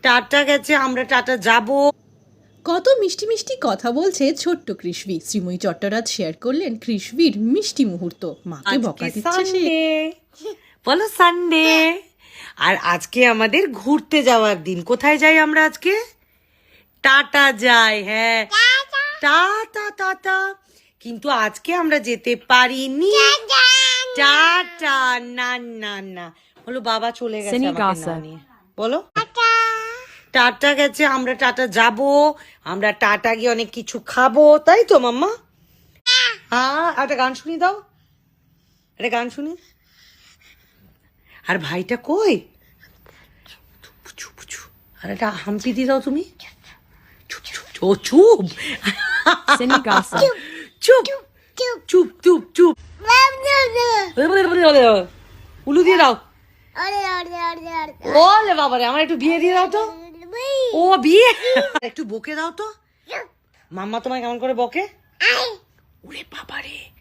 Tata গেছে, আমরা tata যাব। কত মিষ্টি মিষ্টি কথা বলছে ছোট্ট কৃষ্ণবী। শ্রীময়ী চট্টরাজ শেয়ার করলেন কৃষ্ণবীর মিষ্টি মুহূর্ত। মাকে বকা দিচ্ছে সে। বলো সানডে। আর আজকে আমাদের ঘুরতে যাওয়ার দিন। কোথায় যাই আমরা আজকে? টাটা যাই। হ্যাঁ, টাটা টাটা। কিন্তু আজকে আমরা যেতে পারিনি। টাটা। না না না, বলো বাবা চলে গেছে আমাকে না নিয়ে। বলো টাটা গেছে, আমরা টাটা যাব। আমরা টাটা গিয়ে অনেক কিছু খাবো, তাই তো মাম্মা? হ্যাঁ, একটা গান শুনি দাও, একটা গান শুনি। আর ভাইটা কই? আর একটা হাম্পি দিয়ে দাও তুমি। চুপ চুপ ও চুপ চুপ চুপ চুপ চুপ। উলু দিয়ে দাও। ওলে বাবারে, আমার একটু বিয়ে দিয়ে দাও তো। ও বিয়ে, একটু বকে দাও তো। মাম্মা তোমায় কেমন করে বকে? ওরে বাবারে।